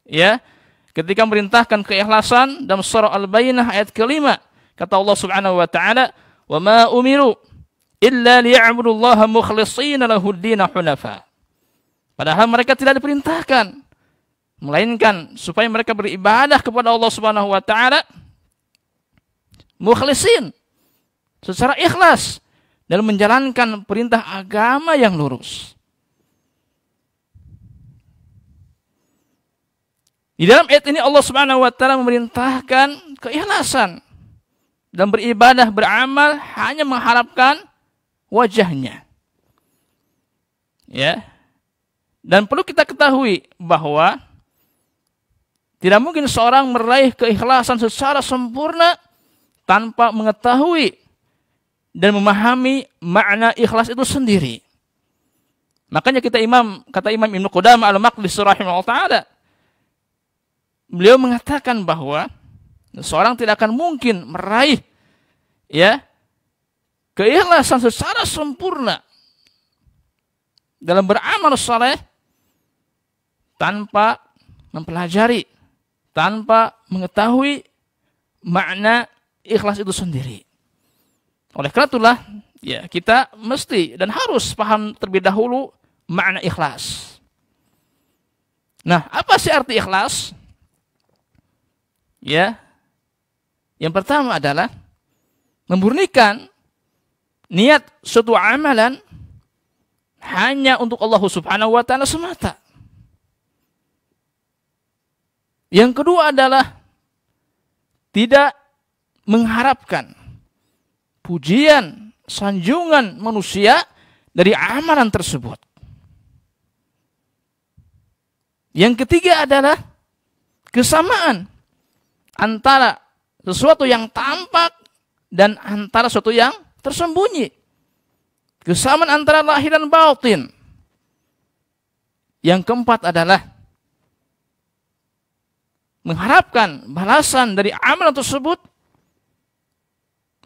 Ya, ketika merintahkan keikhlasan dalam surah Al-Bayyinah ayat ke-5, kata Allah Subhanahu wa taala, "Wa ma umiru illa liya'budullaha mukhlishina lahud-din hunafa." Padahal mereka tidak diperintahkan melainkan supaya mereka beribadah kepada Allah Subhanahu wa taala mukhlisin, secara ikhlas dalam menjalankan perintah agama yang lurus. Di dalam ayat ini Allah Subhanahu wa taala memerintahkan keikhlasan dan beribadah, beramal hanya mengharapkan wajahnya. Ya. Dan perlu kita ketahui bahwa tidak mungkin seorang meraih keikhlasan secara sempurna tanpa mengetahui dan memahami makna ikhlas itu sendiri. Makanya kata Imam Ibnu Qudamah Al-Maqdisi rahimahullah taala, beliau mengatakan bahwa seorang tidak akan mungkin meraih keikhlasan secara sempurna dalam beramal saleh tanpa mempelajari, tanpa mengetahui makna ikhlas itu sendiri. Oleh karena itulah kita mesti dan harus paham terlebih dahulu makna ikhlas. Nah, apa sih arti ikhlas? Yang pertama adalah memurnikan niat suatu amalan hanya untuk Allah Subhanahu wa taala semata. Yang kedua adalah tidak mengharapkan pujian, sanjungan manusia dari amalan tersebut. Yang ketiga adalah kesamaan antara sesuatu yang tampak dan antara sesuatu yang tersembunyi. Kesamaan antara lahir dan batin. Yang keempat adalah mengharapkan balasan dari amalan tersebut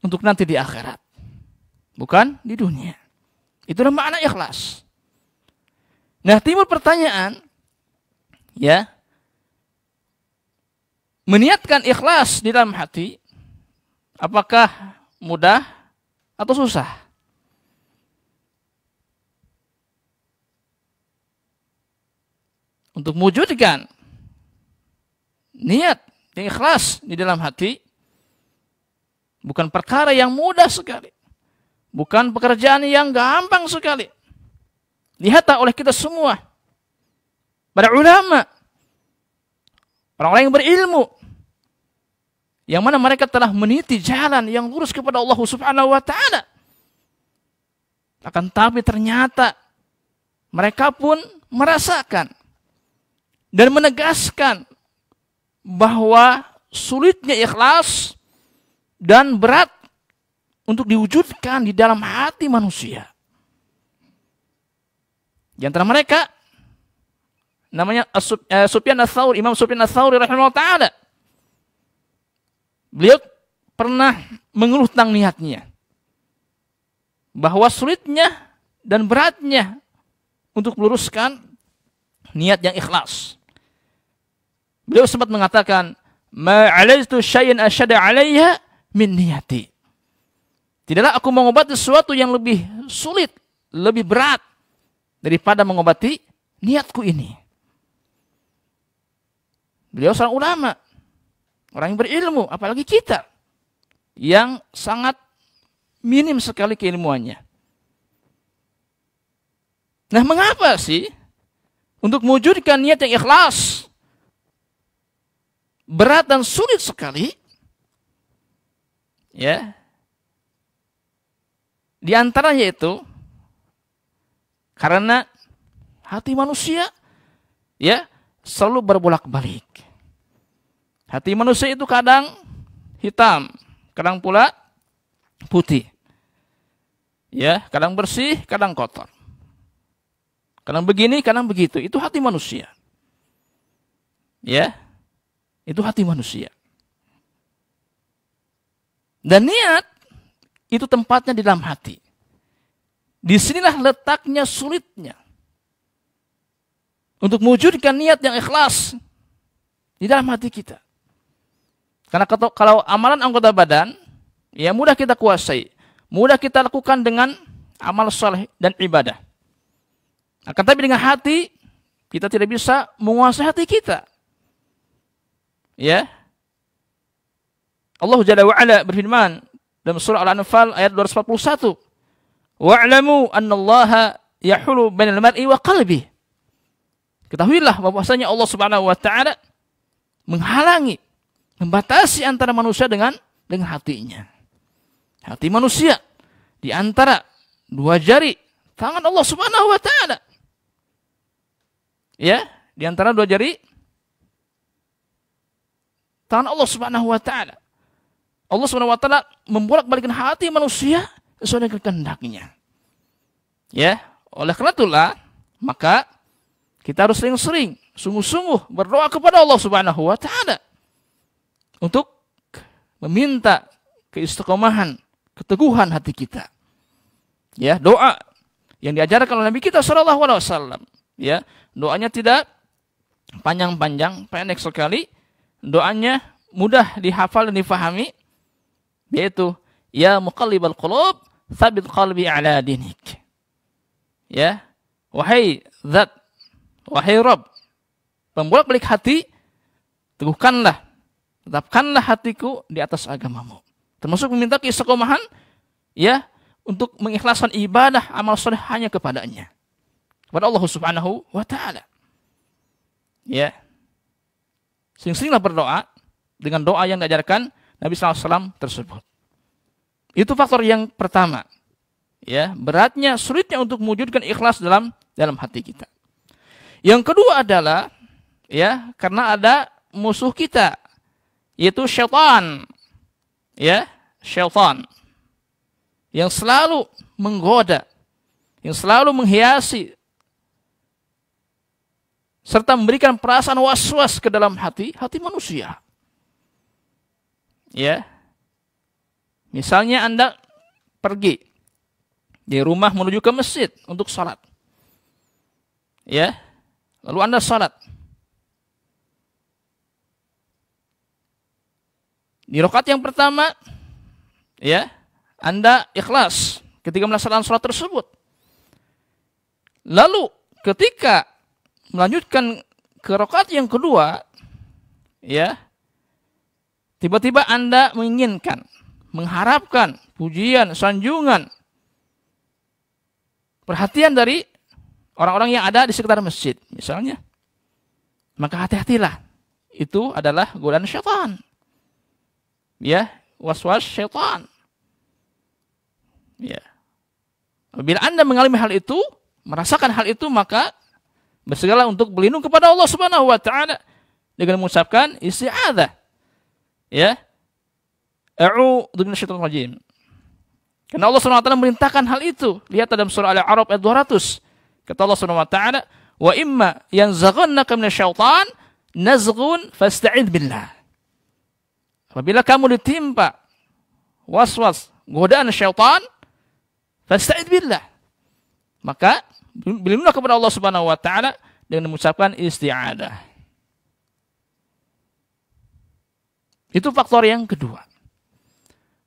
untuk nanti di akhirat, bukan di dunia. Itulah makna ikhlas. Nah, timbul pertanyaan, meniatkan ikhlas di dalam hati, apakah mudah atau susah? Untuk mewujudkan niat yang ikhlas di dalam hati bukan perkara yang mudah sekali. Bukan pekerjaan yang gampang sekali. Lihatlah oleh kita semua, para ulama, orang-orang yang berilmu, yang mana mereka telah meniti jalan yang lurus kepada Allah Subhanahu wa taala. Akan tapi ternyata mereka pun merasakan dan menegaskan bahwa sulitnya ikhlas dan berat untuk diwujudkan di dalam hati manusia. Di antara mereka namanya Sufyan Ats-Tsauri, Imam Sufyan Ats-Tsauri rahimahullah taala. Beliau pernah mengeluh tentang niatnya, bahwa sulitnya dan beratnya untuk meluruskan niat yang ikhlas. Beliau sempat mengatakan, "Ma 'alaitu syai'an asyadda 'alayya min niyati." Tidaklah aku mengobati sesuatu yang lebih sulit, lebih berat daripada mengobati niatku ini. Beliau seorang ulama, orang yang berilmu, apalagi kita yang sangat minim sekali keilmuannya. Nah, mengapa sih untuk mewujudkan niat yang ikhlas berat dan sulit sekali? Di antaranya itu karena hati manusia selalu berbolak-balik. Hati manusia itu kadang hitam, kadang pula putih. Kadang bersih, kadang kotor. Kadang begini, kadang begitu. Itu hati manusia. Itu hati manusia. Dan niat itu tempatnya di dalam hati. Disinilah letaknya sulitnya untuk mewujudkan niat yang ikhlas di dalam hati kita. Karena kalau amalan anggota badan, ya mudah kita kuasai, mudah kita lakukan dengan amal soleh dan ibadah. Akan tapi dengan hati, kita tidak bisa menguasai hati kita. Ya, Allah Jalla wa'ala berfirman dalam surah Al-Anfal ayat 241. Wa'lamu annallaha yahulu bainal mar'i wa qalbi. Ketahuilah bahwasanya Allah Subhanahu wa taala menghalangi, membatasi antara manusia dengan hatinya. Hati manusia di antara dua jari tangan Allah Subhanahu wa taala. Ya, di antara dua jari tangan Allah Subhanahu wa taala. Allah Subhanahu wa taala membolak-balikkan hati manusia sesuai dengan kehendaknya. Ya, oleh karena itulah maka kita harus sering-sering sungguh-sungguh berdoa kepada Allah Subhanahu wa taala untuk meminta keistiqomahan, keteguhan hati kita. Ya, doa yang diajarkan oleh Nabi kita sallallahu alaihi wasallam. Ya, doanya tidak panjang-panjang, pendek sekali. Doanya mudah dihafal dan difahami, yaitu ya muqallibal qulub, tsabit qalbi ala dinik. Ya, wahai zat, wahai Rabb, pembolak-balik hati, teguhkanlah, tetapkanlah hatiku di atas agamamu. Termasuk meminta keistiqomahan, ya, untuk mengikhlaskan ibadah amal soleh hanya kepadanya, kepada Allah Subhanahu wa taala. Ya, sering-seringlah berdoa dengan doa yang diajarkan Nabi SAW tersebut. Itu faktor yang pertama. Ya, beratnya, sulitnya untuk mewujudkan ikhlas dalam hati kita. Yang kedua adalah, ya, karena ada musuh kita, yaitu syaitan. Ya, syaitan yang selalu menggoda, yang selalu menghiasi serta memberikan perasaan was-was ke dalam hati manusia. Ya, misalnya Anda pergi dari rumah menuju ke masjid untuk salat. Ya, lalu Anda salat. Di rakaat yang pertama, ya, Anda ikhlas ketika melaksanakan salat tersebut. Lalu ketika melanjutkan ke rakaat yang kedua, ya, tiba-tiba Anda menginginkan, mengharapkan pujian, sanjungan, perhatian dari orang-orang yang ada di sekitar masjid, misalnya. Maka hati-hatilah, itu adalah godaan syaitan. Ya, was-was syaitan. Ya. Apabila Anda mengalami hal itu, merasakan hal itu, maka bersegeralah untuk berlindung kepada Allah Subhanahu wa taala dengan mengucapkan isti'adzah. Ya. A'udzu minasyaitonir rajim. Karena Allah Subhanahu wa taala memerintahkan hal itu. Lihat dalam surah Al-A'raf ayat 200. Kata Allah Subhanahu wa taala, "Wa imma yanzaghannaka minasyaitan nazghun fasta'idz billah." Apabila kamu ditimpa was-was, godaan syaitan, fasta'idz billah. Maka berlindunglah kepada Allah Subhanahu wa taala dengan mengucapkan isti'adzah. Itu faktor yang kedua.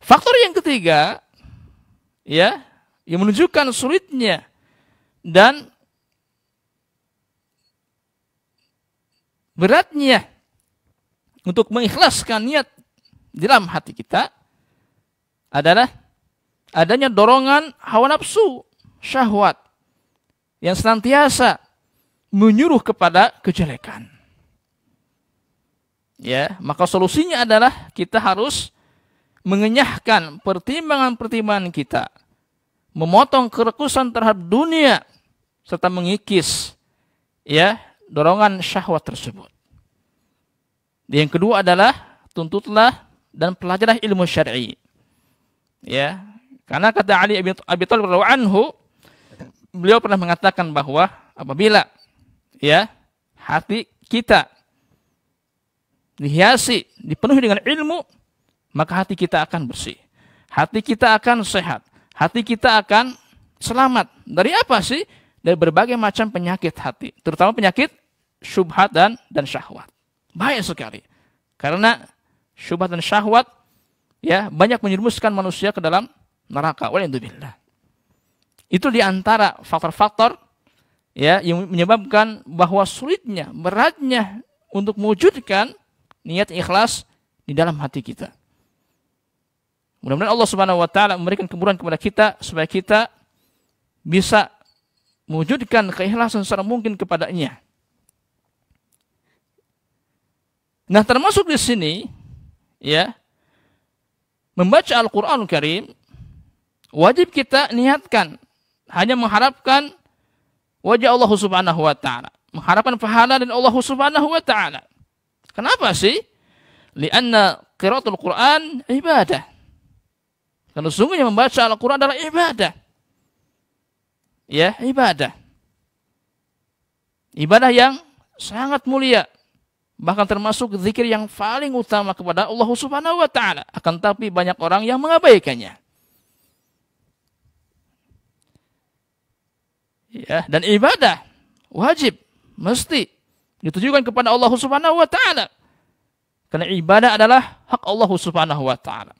Faktor yang ketiga, ya, yang menunjukkan sulitnya dan beratnya untuk mengikhlaskan niat di dalam hati kita adalah adanya dorongan hawa nafsu, syahwat yang senantiasa menyuruh kepada kejelekan. Ya, maka solusinya adalah kita harus mengenyahkan pertimbangan-pertimbangan kita, memotong kerekusan terhadap dunia serta mengikis, ya, dorongan syahwat tersebut. Yang kedua adalah tuntutlah dan pelajarilah ilmu syar'i. Ya, karena kata Ali bin Abi Thalib radhiyallahu anhu, beliau pernah mengatakan bahwa apabila, ya, hati kita dihiasi, dipenuhi dengan ilmu, maka hati kita akan bersih. Hati kita akan sehat. Hati kita akan selamat. Dari apa sih? Dari berbagai macam penyakit hati. Terutama penyakit syubhat dan syahwat. Bahaya sekali. Karena syubhat dan syahwat ya banyak menjerumuskan manusia ke dalam neraka. Walhamdulillah. Itu diantara faktor-faktor ya yang menyebabkan bahwa sulitnya, beratnya untuk mewujudkan niat ikhlas di dalam hati kita. Mudah-mudahan Allah Subhanahu wa taala memberikan kemudahan kepada kita supaya kita bisa mewujudkan keikhlasan secara mungkin kepadanya. Nah, termasuk di sini ya membaca Al-Qur'anul Karim wajib kita niatkan hanya mengharapkan wajah Allah Subhanahu wa taala, mengharapkan pahala dari Allah Subhanahu wa taala. Kenapa sih? Lianna qiraatul Qur'an ibadah. Karena sungguhnya membaca Al-Quran adalah ibadah. Ya, ibadah. Ibadah yang sangat mulia. Bahkan termasuk zikir yang paling utama kepada Allah Subhanahu wa taala. Akan tapi banyak orang yang mengabaikannya. Ya, dan ibadah wajib, mesti ditujukan kepada Allah Subhanahu wa taala. Karena ibadah adalah hak Allah Subhanahu wa taala.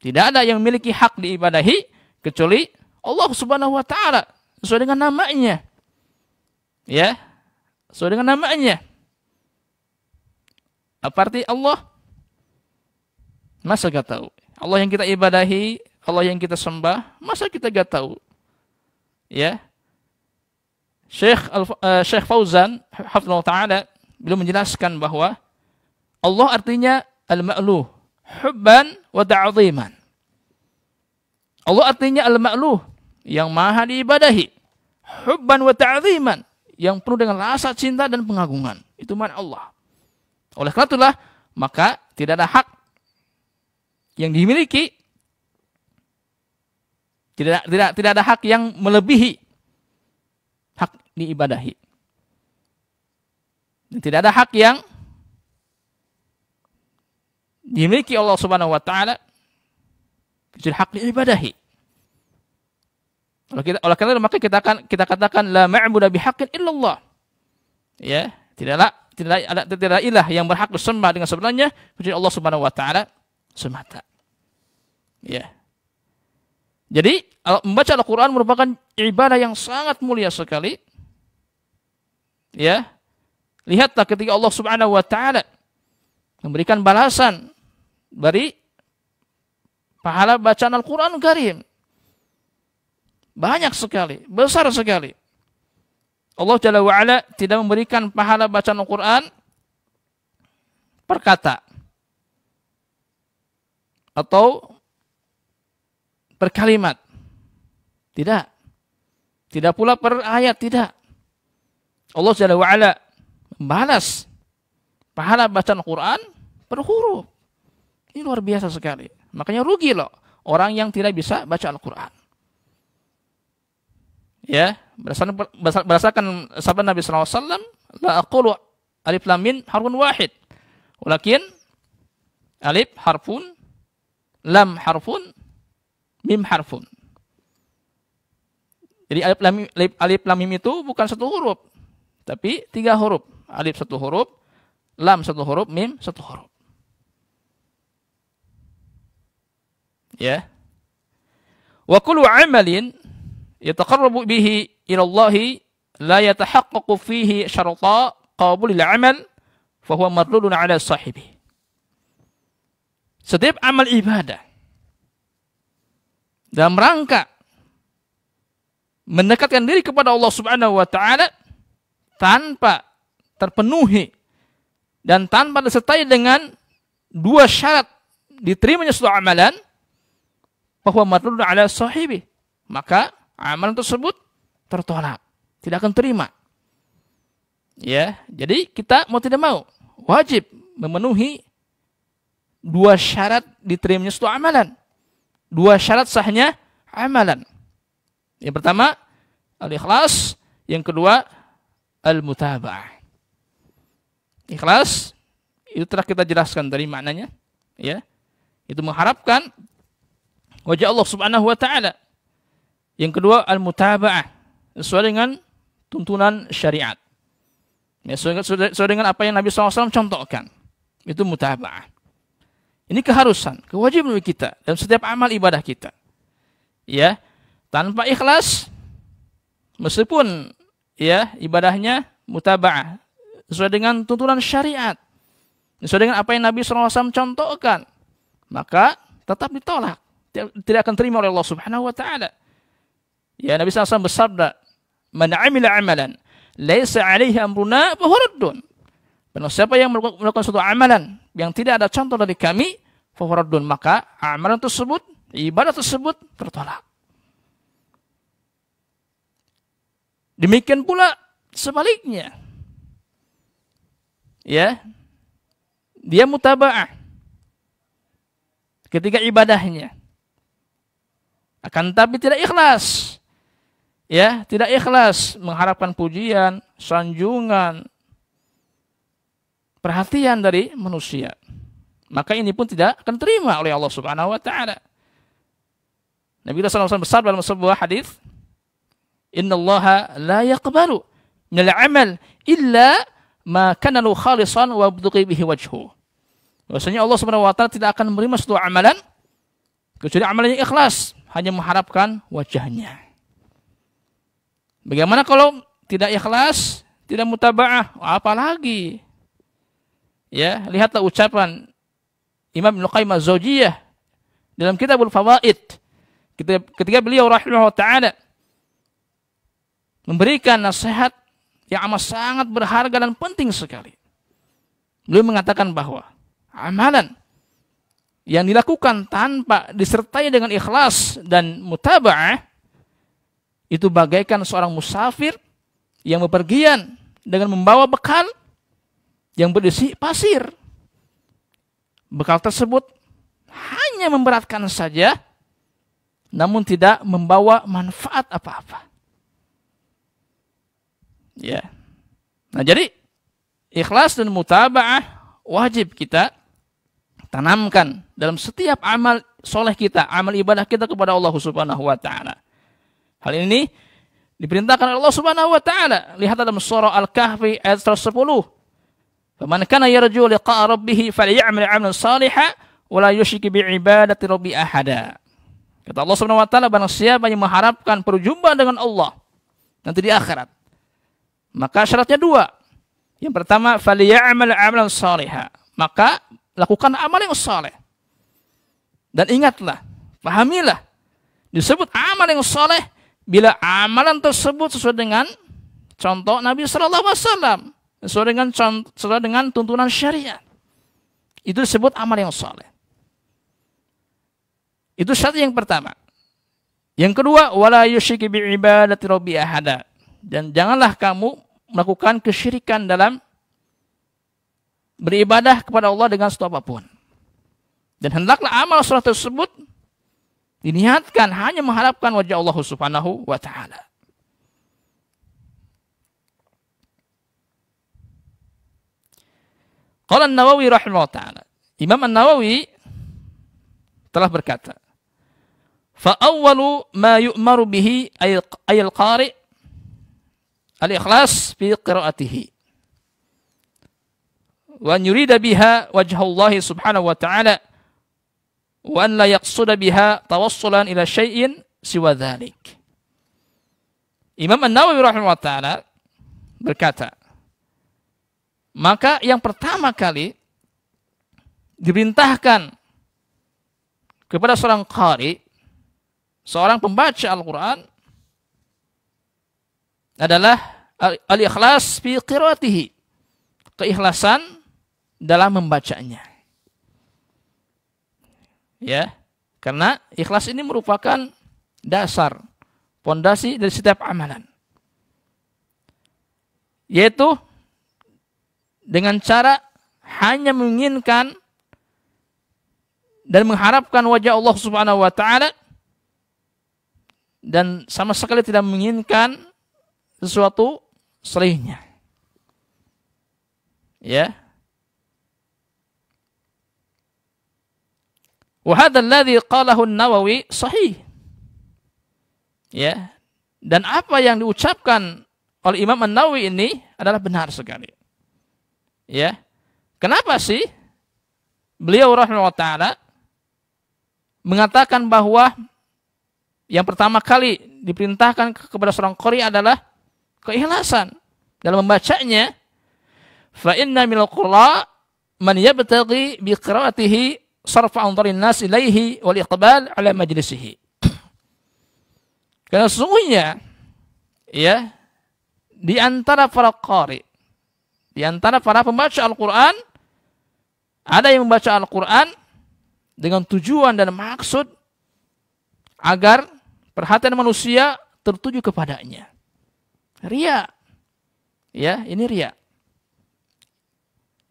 Tidak ada yang memiliki hak diibadahi kecuali Allah Subhanahu wa taala sesuai dengan namanya. Ya, sesuai dengan namanya. Apa arti Allah? Masa gak tahu? Allah yang kita ibadahi, Allah yang kita sembah, masa kita gak tahu? Ya. Syekh Fauzan hafizahullah taala beliau menjelaskan bahwa Allah artinya al-ma'luh, hubban wa ta'ziman. Allah artinya al-ma'luh, yang maha diibadahi, hubban wa ta'ziman, yang penuh dengan rasa cinta dan pengagungan. Itu makna Allah. Oleh karena itulah maka tidak ada hak yang dimiliki, tidak ada hak yang melebihi hak diibadahi. Dan tidak ada hak yang dimiliki Allah Subhanahu wa taala kecuali hak diibadahi. Oleh karena itu maka kita katakan la ma'budu bihaqqin illallah. Ya, tidak ilah yang berhak disembah dengan sebenarnya kecuali Allah Subhanahu wa taala semata. Ya. Jadi, membaca Al-Qur'an merupakan ibadah yang sangat mulia sekali. Ya. Lihatlah ketika Allah Subhanahu wa taala memberikan balasan dari pahala bacaan Al-Qur'an Karim. Banyak sekali, besar sekali. Allah Jalla wa'ala tidak memberikan pahala bacaan Al-Quran per kata atau per kalimat. Tidak. Tidak pula per ayat, tidak. Allah Jalla wa'ala membalas pahala bacaan Al-Quran per huruf. Ini luar biasa sekali. Makanya rugi loh orang yang tidak bisa baca Al-Quran. Ya, berdasarkan sabda Nabi sallallahu alaihi wasallam, la aqulu alif lam mim harfun wahid. Walakin alif harfun, lam harfun, mim harfun. Jadi alif lam mim itu bukan satu huruf, tapi 3 huruf. Alif 1 huruf, lam 1 huruf, mim 1 huruf. Ya. Wa kullu 'amalin yataqarrabu bihi ila Allah la yatahaqqaqu fihi syarata qabulil amal fa huwa mardudun ala sahibi. Setiap amal ibadah dalam rangka mendekatkan diri kepada Allah Subhanahu wa taala tanpa terpenuhi dan tanpa disertai dengan 2 syarat diterimanya suatu amalan, fa huwa mardudun ala sahibi, maka amalan tersebut tertolak, tidak akan terima. Ya, jadi kita mau tidak mau wajib memenuhi 2 syarat diterimanya suatu amalan, 2 syarat sahnya amalan. Yang pertama al-ikhlas, yang kedua al-mutaba'ah. Ikhlas itu telah kita jelaskan dari maknanya, ya. Itu mengharapkan wajah Allah Subhanahu wa taala. Yang kedua al-mutaba'ah, sesuai dengan tuntunan syariat. Ya, sesuai dengan apa yang Nabi SAW contohkan. Itu mutaba'ah. Ini keharusan, kewajiban bagi kita dalam setiap amal ibadah kita. Ya, tanpa ikhlas, meskipun ya ibadahnya mutaba'ah, sesuai dengan tuntunan syariat, sesuai dengan apa yang Nabi SAW contohkan, maka tetap ditolak, tidak akan terima oleh Allah Subhanahu wa taala. Ya, Nabi SAW bersabda, "Man 'amila 'amalan laisa 'alaihi amruna fa huwa raddun." Barang siapa yang melakukan suatu amalan yang tidak ada contoh dari kami, fa huwa raddun, maka amalan tersebut, ibadah tersebut tertolak. Demikian pula sebaliknya. Ya. Dia mutaba'ah ketika ibadahnya. Akan tapi tidak ikhlas. Ya, tidak ikhlas mengharapkan pujian, sanjungan, perhatian dari manusia. Maka ini pun tidak akan terima oleh Allah Subhanahu wa taala. Nabi SAW bersabda dalam sebuah hadis, "Innallaha la yaqbalu minal 'amal illa ma kana lahu khalisan wa yabtaghi bihi wajhu." Bahwasanya Allah Subhanahu wa taala tidak akan menerima suatu amalan kecuali amalan yang ikhlas, hanya mengharapkan wajahnya. Bagaimana kalau tidak ikhlas, tidak mutaba'ah, apa lagi? Ya, lihatlah ucapan Imam Ibnu Qayyim Az-Zawjiyah dalam Kitabul Fawaid ketika beliau rahimahullah taala memberikan nasihat yang amat sangat berharga dan penting sekali. Beliau mengatakan bahwa amalan yang dilakukan tanpa disertai dengan ikhlas dan mutaba'ah itu bagaikan seorang musafir yang bepergian dengan membawa bekal yang berisi pasir. Bekal tersebut hanya memberatkan saja, namun tidak membawa manfaat apa-apa. Ya. Nah, jadi ikhlas dan mutaba'ah wajib kita tanamkan dalam setiap amal soleh kita, amal ibadah kita kepada Allah Subhanahu wa taala. Hal ini diperintahkan oleh Allah Subhanahu wa taala. Lihat dalam surah Al-Kahfi ayat 110. "Faman kana yarju liqa'a rabbih faly'amal 'amalan shalihan wa la yusyrik bi'ibadati rabbih ahada." Kata Allah Subhanahu wa taala, barang siapa yang mengharapkan perjumpaan dengan Allah nanti di akhirat, maka syaratnya dua. Yang pertama, faly'amal 'amalan shalihan. Maka lakukan amal yang saleh. Dan ingatlah, pahamilah, disebut amal yang saleh bila amalan tersebut sesuai dengan contoh Nabi sallallahu alaihi wasallam, sesuai dengan tuntunan syariat. Itu disebut amal yang saleh. Itu syarat yang pertama. Yang kedua, wala yusyrik bi'ibadati rabbi ahada. Dan janganlah kamu melakukan kesyirikan dalam beribadah kepada Allah dengan sesuatu apapun. Dan hendaklah amal salat tersebut diniatkan hanya mengharapkan wajah Allah Subhanahu wa taala. Qala An-Nawawi rahimahullah taala. Imam An-Nawawi telah berkata, "Fa awwalu ma yu'maru bihi ayal qari' al-ikhlas fi qira'atihi. Wa an yurida biha wajha Allah Subhanahu wa taala wa an la yaqsuda biha tawassulan ila syai'in siwa dzalik." Imam An-Nawawi rahimahullah taala berkata, maka yang pertama kali diperintahkan kepada seorang qari, seorang pembaca Al-Quran, adalah al-ikhlas fi qiraatihi, keikhlasan dalam membacanya. Ya, karena ikhlas ini merupakan dasar, pondasi dari setiap amalan. Yaitu dengan cara hanya menginginkan dan mengharapkan wajah Allah Subhanahu wa taala dan sama sekali tidak menginginkan sesuatu selainnya. Ya. Wa hadzal ladzi qalahu An-Nawawi sahih. Ya. Dan apa yang diucapkan oleh Imam An-Nawawi ini adalah benar sekali. Ya. Kenapa sih beliau rahimahullah taala mengatakan bahwa yang pertama kali diperintahkan kepada seorang qari adalah keikhlasan dalam membacanya. Fa inna minal qurra man yabtaghi bi qiraatihi sarfa anzarin nas ilaihi wal iqbal ala majlisihi. Karena sesungguhnya ya di antara para qari, di antara para pembaca Al-Qur'an, ada yang membaca Al-Qur'an dengan tujuan dan maksud agar perhatian manusia tertuju kepadanya. Riya. Ya, ini riya.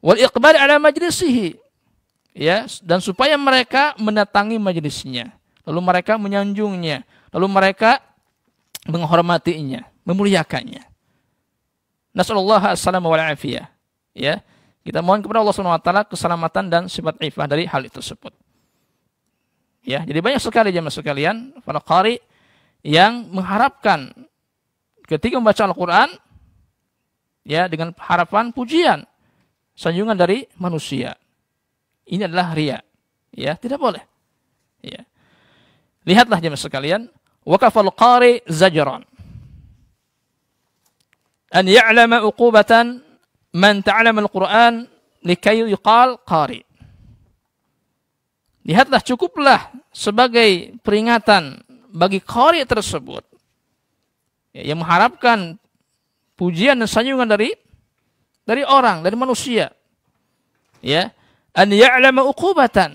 Wal iqbal ala majlisihi. Ya, dan supaya mereka mendatangi majelisnya, lalu mereka menyanjungnya, lalu mereka menghormatinya, memuliakannya. Nasallallahu as-salama wal afiyah. Ya, kita mohon kepada Allah Subhanahu wa taala keselamatan dan sifat ifah dari hal itu tersebut. Ya, jadi banyak sekali jemaah sekalian para qari yang mengharapkan ketika membaca Al-Qur'an ya dengan harapan pujian, sanjungan dari manusia. Ini adalah riya. Ya, tidak boleh. Ya. Lihatlah jemaah sekalian, waqafal qari zajran an ya'lama uqubatan man ta'allama al-Qur'an likay yuqal qari. Lihatlah, cukuplah sebagai peringatan bagi qari tersebut ya, yang mengharapkan pujian dan sanjungan dari orang, dari manusia. Ya, an ya'lama uqubatan,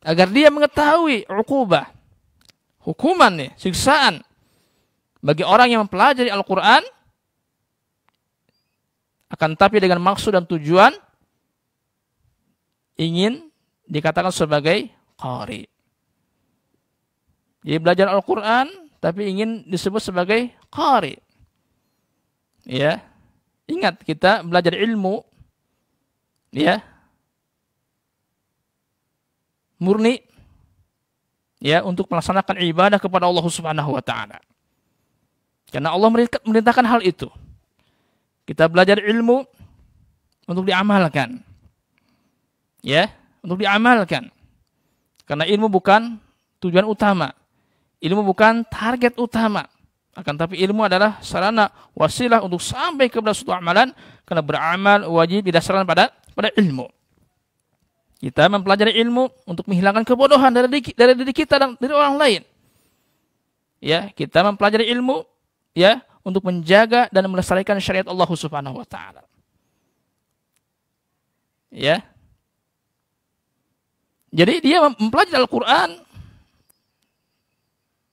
agar dia mengetahui uqubah, hukuman nih, siksaan bagi orang yang mempelajari Al-Qur'an, akan tapi dengan maksud dan tujuan ingin dikatakan sebagai qari. Jadi belajar Al-Qur'an tapi ingin disebut sebagai qari. Ya. Ingat, kita belajar ilmu ya murni ya untuk melaksanakan ibadah kepada Allah Subhanahu wa taala. Karena Allah merintahkan hal itu. Kita belajar ilmu untuk diamalkan. Ya, untuk diamalkan. Karena ilmu bukan tujuan utama. Ilmu bukan target utama. Akan tapi ilmu adalah sarana wasilah untuk sampai kepada suatu amalan, karena beramal wajib didasarkan pada ilmu. Kita mempelajari ilmu untuk menghilangkan kebodohan dari diri kita dan dari orang lain. Ya, kita mempelajari ilmu ya untuk menjaga dan melestarikan syariat Allah Subhanahu wa taala. Ya. Jadi dia mempelajari Al-Qur'an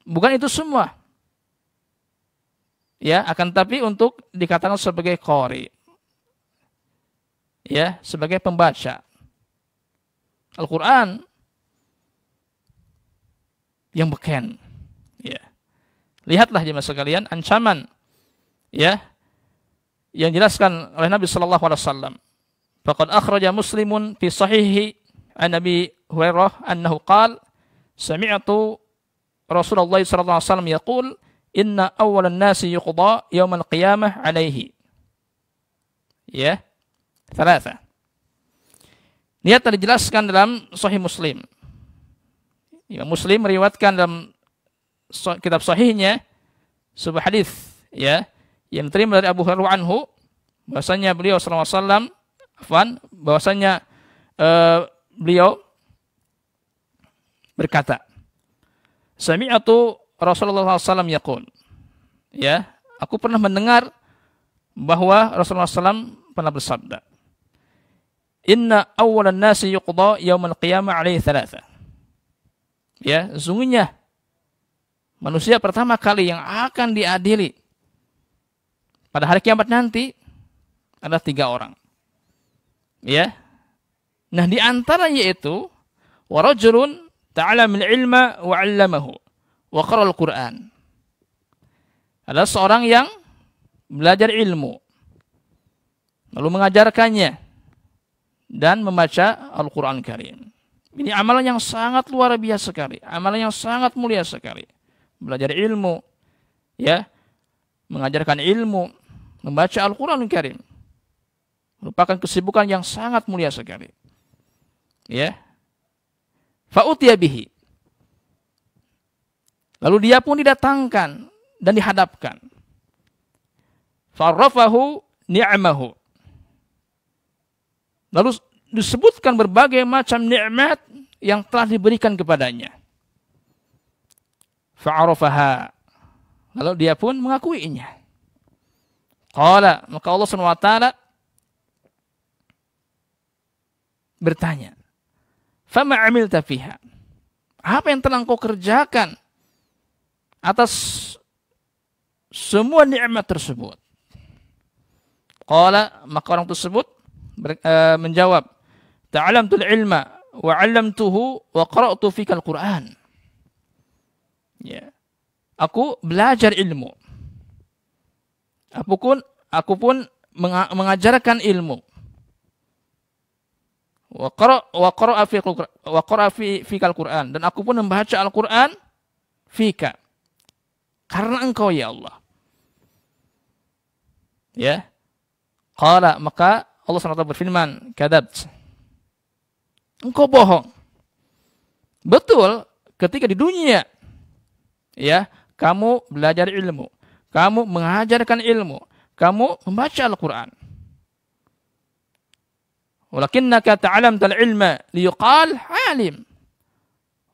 bukan itu semua. Ya, akan tapi untuk dikatakan sebagai qari. Ya, sebagai pembaca Al-Qur'an yang beken. Ya. Lihatlah jemaah sekalian ancaman ya yang dijelaskan oleh Nabi sallallahu alaihi wasallam. Faqad akhraja Muslimun fi sahihi an Nabi Hurairah annahu qala sami'tu Rasulullah sallallahu alaihi wasallam yaqul inna awwalan nasi yuqda yaumal qiyamah alaihi. Ya. Thalatha. Lihat tadi dijelaskan dalam Sahih Muslim. Imam Muslim meriwayatkan dalam kitab sahihnya sebuah hadis ya yang diterima dari Abu Hurairah anhu bahwasanya beliau sallallahu alaihi wasallam bahwasanya beliau berkata, sami'tu Rasulullah SAW yaqul, ya, aku pernah mendengar bahwa Rasulullah SAW pernah bersabda, inna awwalan nasi yuqda yaumal qiyamah alaihi thalatha. Ya, sesungguhnya manusia pertama kali yang akan diadili pada hari kiamat nanti adalah 3 orang. Ya. Nah, di antaranya yaitu wa rajulun ta'allama al-ilma wa 'allamahu wa qara al-Qur'an. Adalah seorang yang belajar ilmu lalu mengajarkannya dan membaca Al-Qur'an Karim. Ini amalan yang sangat luar biasa sekali, amalan yang sangat mulia sekali. Belajar ilmu ya mengajarkan ilmu, membaca Al-Quran Karim. Merupakan kesibukan yang sangat mulia sekali. Ya. Fa'utiya bihi. Lalu dia pun didatangkan dan dihadapkan. Fa'arrafahu ni'amahu. Lalu disebutkan berbagai macam nikmat yang telah diberikan kepadanya. Fa'arafaha. Lalu dia pun mengakuinya. Qala, maka Allah SWT bertanya, "Fama 'amilta fiha?" Apa yang telah engkau kerjakan atas semua nikmat tersebut? Qala, maka orang tersebut menjawab, "Ta'alamtul ilma wa 'allamtuhu wa qara'tu fikal Qur'an." Ya. Aku belajar ilmu. Aku pun mengajarkan ilmu. Wa qara'a fikal Qur'an, dan aku pun membaca Al-Qur'an fika. Karena engkau ya Allah. Ya. Qala, maka Allah SWT berfirman, "Kadabt." Engkau bohong. Betul, ketika di dunia ya, kamu belajar ilmu, kamu mengajarkan ilmu, kamu membaca Al-Qur'an. Walakinnaka ta'alamtal ilma liyuqal alim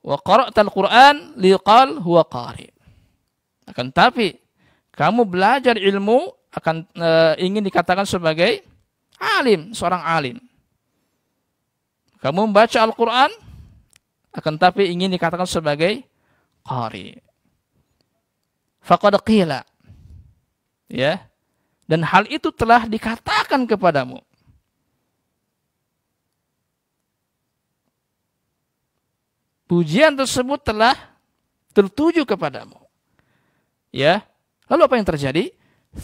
wa qara'tal Qur'an liyuqal huwa qari. Akan tapi kamu belajar ilmu akan ingin dikatakan sebagai alim, seorang alim. Kamu membaca Al-Qur'an akan tapi ingin dikatakan sebagai qari. Faqad qila. Ya. Dan hal itu telah dikatakan kepadamu. Pujian tersebut telah tertuju kepadamu. Ya. Lalu apa yang terjadi?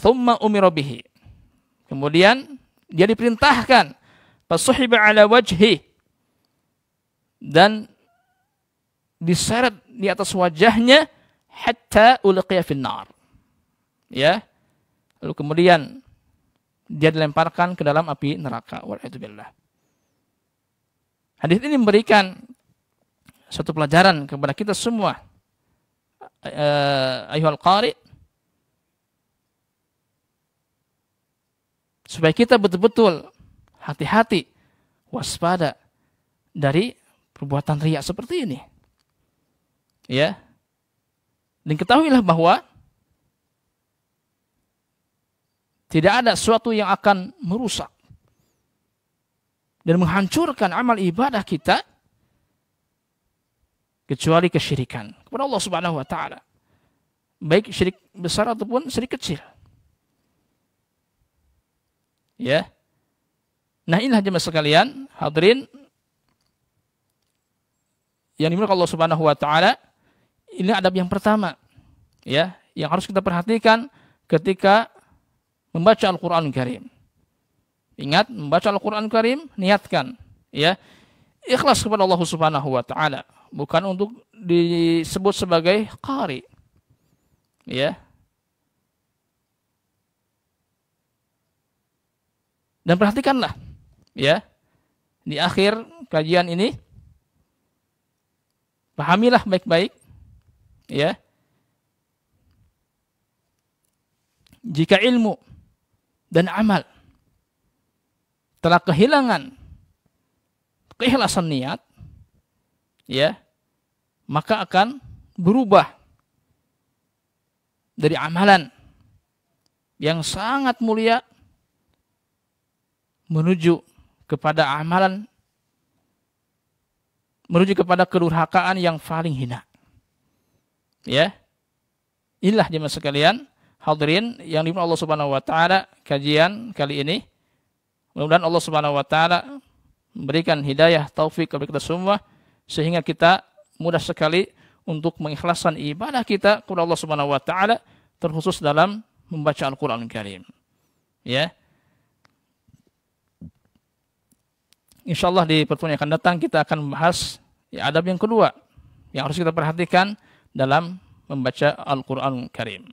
Thumma umira bihi. Kemudian dia diperintahkan, fasuhiba ala wajhi, dan diseret di atas wajahnya hatta ulqiya finnar. Ya. Lalu kemudian dia dilemparkan ke dalam api neraka. Wal'iyadzubillah. Hadis ini memberikan satu pelajaran kepada kita semua. Ayuhal qari, supaya kita betul-betul hati-hati, waspada dari perbuatan riya seperti ini. Ya. Dan ketahuilah bahwa tidak ada sesuatu yang akan merusak dan menghancurkan amal ibadah kita kecuali kesyirikan kepada Allah Subhanahu wa taala. Baik syirik besar ataupun syirik kecil. Ya. Nah, inilah jemaah sekalian, hadirin yang dimuliakan Allah Subhanahu wa taala. Ini adab yang pertama, ya, yang harus kita perhatikan ketika membaca Al-Qur'an Karim. Ingat, membaca Al-Qur'an Karim, niatkan, ya, ikhlas kepada Allah Subhanahu wa taala, bukan untuk disebut sebagai qari. Ya. Dan perhatikanlah, ya, di akhir kajian ini, pahamilah baik-baik, ya, jika ilmu dan amal telah kehilangan keikhlasan niat, ya, maka akan berubah dari amalan yang sangat mulia menuju kepada amalan, menuju kepada kedurhakaan yang paling hina. Ya. Inilah jemaah sekalian, hadirin yang dimuliakan Allah Subhanahu wa taala, kajian kali ini. Mudah-mudahan Allah Subhanahu wa taala memberikan hidayah taufik kepada kita semua sehingga kita mudah sekali untuk mengikhlaskan ibadah kita kepada Allah Subhanahu wa taala, terkhusus dalam membaca Al-Qur'an Karim. Ya. Insyaallah di pertemuan yang akan datang kita akan membahas ya, adab yang kedua yang harus kita perhatikan dalam membaca Al-Qur'an Karim.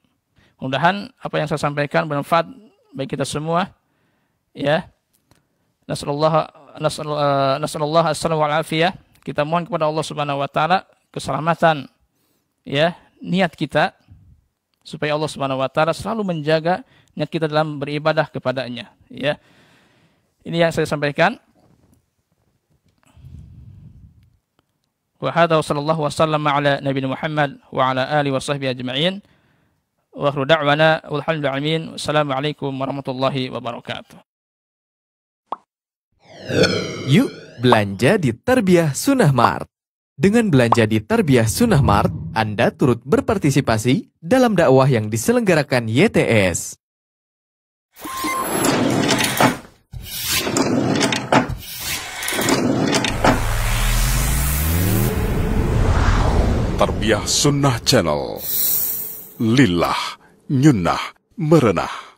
Mudah-mudahan apa yang saya sampaikan bermanfaat bagi kita semua. Ya. Nasallallahu wal afiyah. Kita mohon kepada Allah Subhanahu wa taala keselamatan ya, niat kita supaya Allah Subhanahu wa taala selalu menjaga niat kita dalam beribadah kepadanya, ya. Ini yang saya sampaikan. Wa hadza sallallahu wasallam ala nabiyina Muhammad wa ala alihi wa sahbihi ajma'in. Wa akhiru da'wana walhamdulillahi alamin. Wassalamualaikum warahmatullahi wabarakatuh. Yuk belanja di Tarbiyah Sunnah Mart. Dengan belanja di Tarbiyah Sunnah Mart, Anda turut berpartisipasi dalam dakwah yang diselenggarakan YTS. Tarbiyah Sunnah Channel. Lillah, nyunnah, merenah.